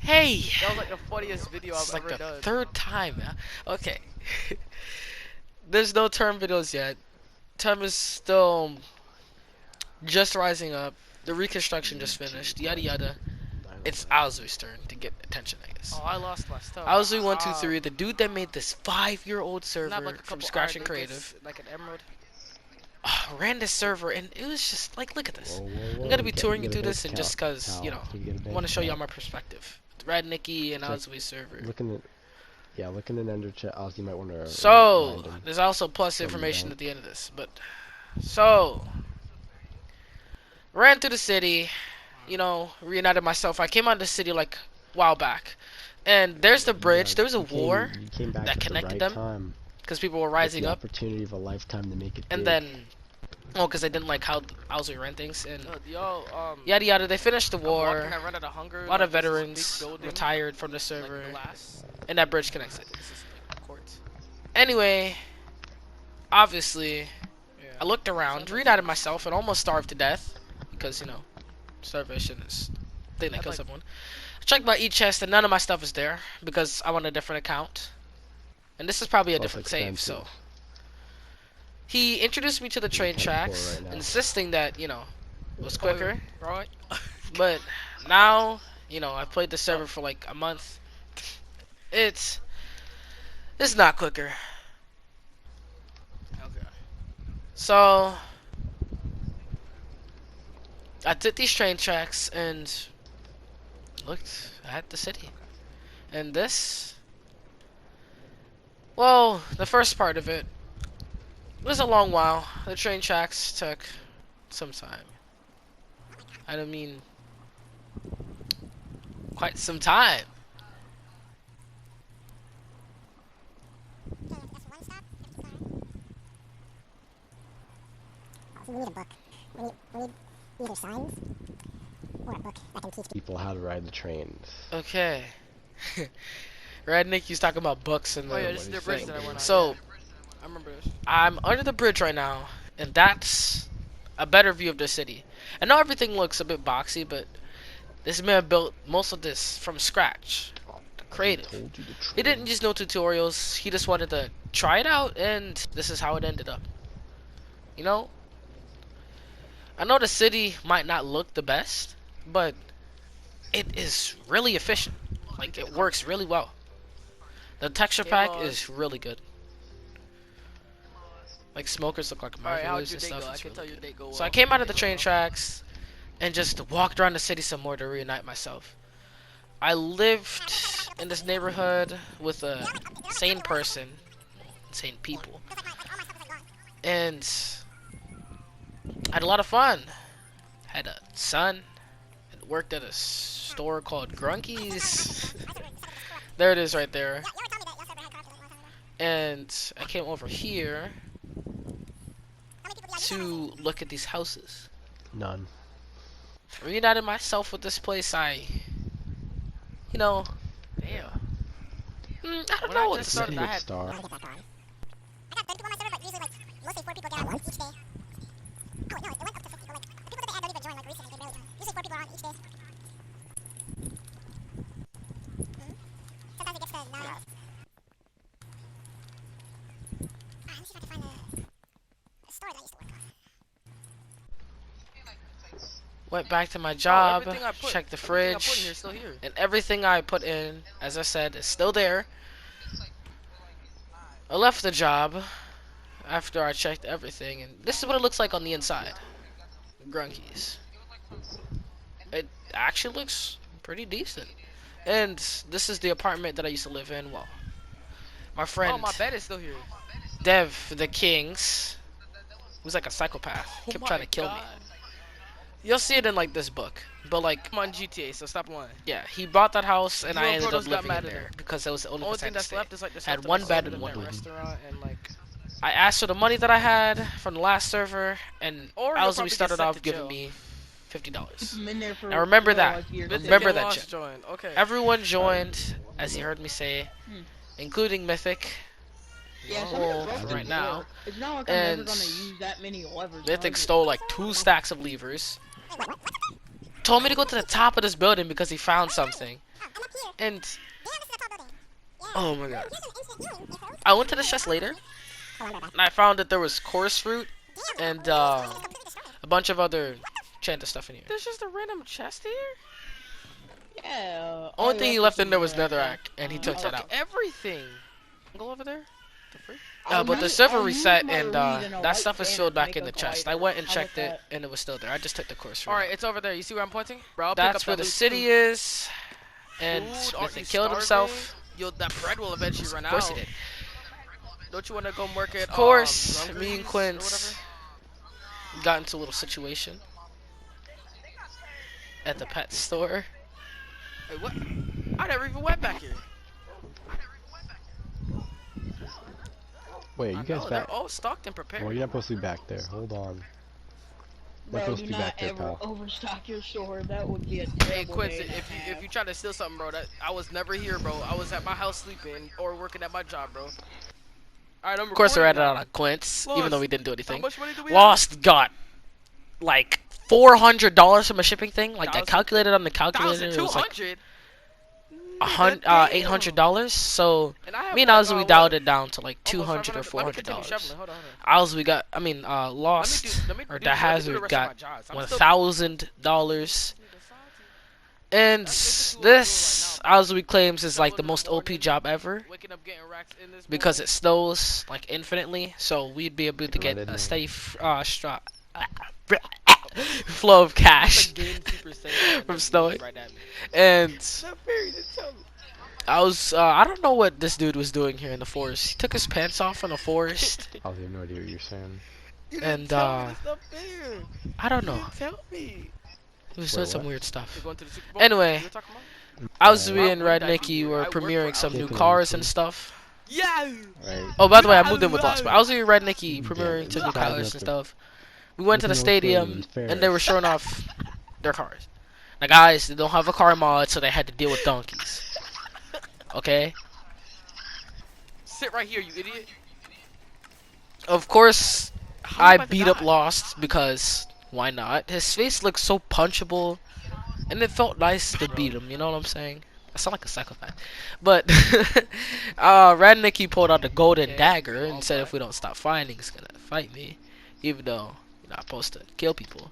Hey! That was like the funniest video It's I've like ever the done. third time, man. Okay. There's no term videos yet. Term is still just rising up. The reconstruction just finished. Yada yada. It's Owsie's turn to get attention, I guess. Oh, I lost my stuff. Owsie123, the dude that made this 5-year-old Doesn't have server like a from couple scratch iron and creative, ingots, like an emerald. ran this server, and it was just like, look at this. Whoa, whoa, whoa. I'm gonna be You touring you get a through bank this, and account, just cause, you pal. know, You get a I bank want to show y'all account. my perspective. Red Nikki and Check. Owsie's server. Looking at, yeah, look in the ender chat. Ozzy might want to. So, there's also plus Show 'em the information bank. at the end of this, but, so, ran through the city, you know, reunited myself. I came out of the city like a while back, and there's the bridge. There was a war You came back that at the connected right them time. because people were With rising the up, opportunity of a lifetime to make it and big. then, well, because they didn't like how Owsie ran things, and Yo, yada yada. They finished the I'm walking, war. I run out of hunger. A lot of like, there's this veterans big building, retired from the like server, glass. and that bridge connects it. This is like quartz. Anyway, obviously, Yeah. I looked around, reunited myself, and almost starved to death because, you know, starvation is the thing that kills everyone. I checked my e-chest, and none of my stuff is there because I'm on a different account, and this is probably a Plus different save. So expensive. he introduced me to the train kinda poor tracks, right now. insisting that, you know, it was quicker. Right? But now, you know, I've played the server for like a month. It's not quicker. Okay. So I did these train tracks and looked at the city. And this, well, the first part of it was a long while. The train tracks took some time. I don't mean quite some time. We need a book. We need either signs or a book that can teach People how to ride the trains. Okay. Red Nick, he's talking about books and Oh yeah, the this is the What bridge is that I it? went on. So yeah. I remember this. I'm under the bridge right now, and that's a better view of the city. I know everything looks a bit boxy, but this man built most of this from scratch. Creative. Told you to He didn't use no tutorials. He just wanted to try it out, and this is how it ended up. You know? I know the city might not look the best, but it is really efficient. Like, it works really well. The texture pack is really good. Like, smokers look like Alright, how'd marvelous your and day stuff. go? I It's can really tell your good. day go So I well. came out of the train tracks and just walked around the city some more to reunite myself. I lived in this neighborhood with a sane person, insane people, and I had a lot of fun. Had a son, had worked at a store called Grunky's. There it is right there. And I came over here to look at these houses. None. Reunited myself with this place. You know, Damn. I don't When know I what just to started, say. I had Star. get that going. I got 30 people on my server, but usually like mostly 4 people get on each day. Oh no, it went up to 50. But like the people that they add don't even join like recently. They barely join. Usually 4 people are on each day. Sometimes it gets to 9. Let me see if I can find the store that I used to work on. Went back to my job, everything I put- checked the everything I put in fridge, here is still here. and everything I put in, as I said, is still there. I left the job after I checked everything, and this is what it looks like on the inside. Grunkies. It actually looks pretty decent. And this is the apartment that I used to live in. Well, my friend Oh, my bed is still here. Dev the Kings, who's like a psychopath, kept trying to kill me. You'll see it in like this book, but like, I'm on GTA, so stop lying. yeah, he bought that house, and You I and ended up Protos got living mad in at there him. because that was the only Only place I thing had to that's stay. left is like the Had stuff one that bed was and served one in that room. restaurant and like. I asked for the money that I had from the last server, and Or you'll Owsie probably get started sent off to giving jail. me $50. I'm in there for, Now remember you know, that. like years. Mythic Remember and that Lost shit. joined. Okay. Everyone joined, as you heard me say, Hmm. including Mythic. Yeah, some Oh, of the stuff right is now. there. It's not like I'm And ever gonna use that many levers. Mythic stole like 2 stacks of levers. Told me to go to the top of this building because he found something. And Damn, this is a tall building. Yeah. oh my god, Here's an instant healing. You froze? I went to the chest later, and I found that there was chorus fruit Damn. and This is completely destroyed. a bunch of other enchanted stuff in here. There's just a random chest here. Yeah. Only thing he left in there was netherrack, netherrack, and he took that out. Everything. Go over there. The free. But the server reset, and that stuff is filled back in the chest. I went and checked it, and it was still there. I just took the course fruit. All right, it's over there. You see where I'm pointing, bro? I'll pick That's up where that the loot city too. is, and Food, Smith aren't had you killed himself. Yo, that bread will eventually run Of course out. he did. Don't you want to go work at Of course, Dungarees me and or Quince got into a little situation at the pet store. whatever? Wait, what? I never even went back here. Wait, are I you guys know, back? they're all stocked and prepared. Well, you're not supposed to be back there. Hold on. You're Bro, supposed do to be not back there, ever pal. overstock your store. That would be a Hey terrible Quincy, day to if you have. try to steal something, bro, that I was never here, bro. I was at my house sleeping or working at my job, bro. Alright, I'm Of course, I recording ran it now. out on Quince, even though Lost. we didn't do How anything. much money do we Lost got like $400 from a shipping thing. Like I Thousand- calculated on the have? calculator, it was like $1,200. $800. So And I have me and like, Ozzy, we what? dialed it down to like Almost $200 or 500. Let me continue $400. shoveling. Hold on. Ozzy got, Lost Let me or do the the Hazard rest of got my jobs. I'm still- $1,000. And That's basically what I'm this, doing right now, Ozzy claims, is like Shoveling the in the most OP morning, job ever Waking up getting racks in this because morning. it snows like infinitely. So we'd be able to Right get in a there. steady flow of cash That's a gamekeeper saying from that snowing. right at me. And That fairy didn't tell me. I don't know what this dude was doing here in the forest. He took his pants off in the forest, I have no idea what you're saying. You And, didn't tell me that's not fair. I don't know. You didn't tell me. He was Wait, doing some what? weird stuff. You're going to the Super Bowl? Anyway, You were talking about? Ozzy Why and would Red I be Nicky here? were I work for premiering some new Taking cars them and too. stuff. Yeah. Right. Oh, by the way, I moved in with Lost, but Ozzy and Red Nicky Damn premiering it, some you new guys cars have and to- stuff. We went to the Looking stadium Australian and they were fairs. showing off their cars. Now, guys, they don't have a car mod, so they had to deal with donkeys. Okay? Sit right here, you idiot. Of course, How am I about to beat up die? Lost because why not? His face looked so punchable, and it felt nice to beat him. You know what I'm saying? I sound like a psychopath. But Red Nicky pulled out the golden Okay, dagger and all said, black. "If we don't stop fighting, he's gonna fight me, even though you're not supposed to kill people,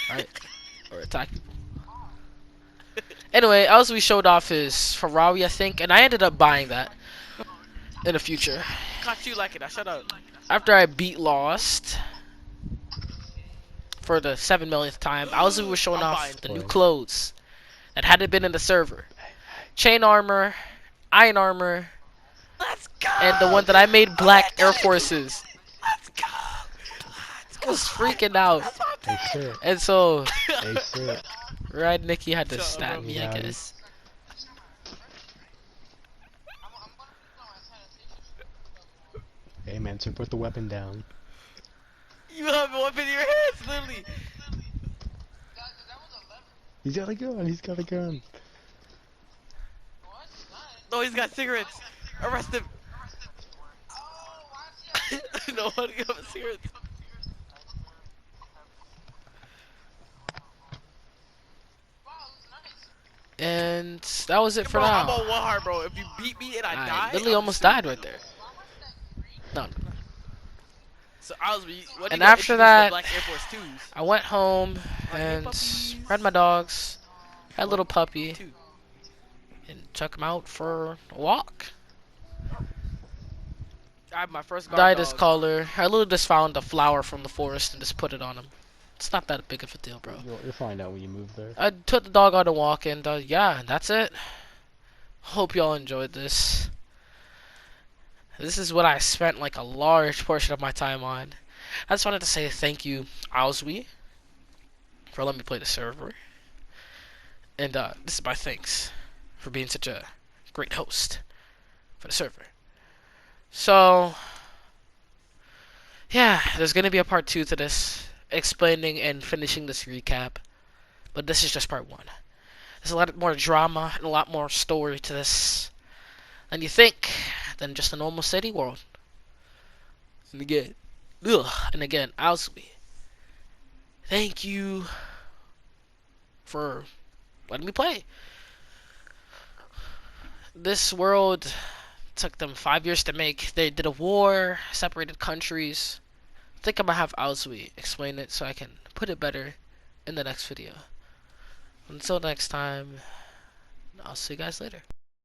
right? Or attack people." Anyway, as we showed off his Ferrari, I think, and I ended up buying that in the future. Caught you like it. I shut up. After I beat Lost for the 7 millionth time, Owsie was showing I'm off buying the new toys. clothes that hadn't been in the server. Chain armor, iron armor, Let's go. and the one that I made black Air Forces. Let's go. I was freaking out. Hey, sir. And so, Hey, sir. Red Nicky had to Shut up, stab bro. me, Yeah. I guess. Hey, man, sir, put the weapon down. You have a weapon in your hands, literally. He's got a gun. He's got a gun. No, he's got cigarettes. Arrest him. No one got cigarettes. And that was it for Bro, I'm now. on one heart, bro. If you beat me and I die, I literally I'm almost suing died you. right there. No. So I was. What And after the that, Black Air Force 2s. I went home Like, hey, and puppies. fed my dogs, had a little puppy, Two. and took him out for a walk. I have my first guard Dyed his dog. collar. I literally just found a flower from the forest and just put it on him. It's not that big of a deal, bro. You'll find out when you move there. I took the dog on a walk and yeah, that's it. Hope y'all enjoyed this. This is what I spent like a large portion of my time on. I just wanted to say thank you, Owsie, for letting me play the server. And this is my thanks for being such a great host for the server. So, yeah, there's gonna be a part 2 to this, explaining and finishing this recap. But this is just part 1. There's a lot more drama and a lot more story to this than you think, than just a normal city world. And again, Owsie, thank you for letting me play. This world took them 5 years to make. They did a war, separated countries. I think I'm gonna have Owsie explain it so I can put it better in the next video. Until next time, I'll see you guys later.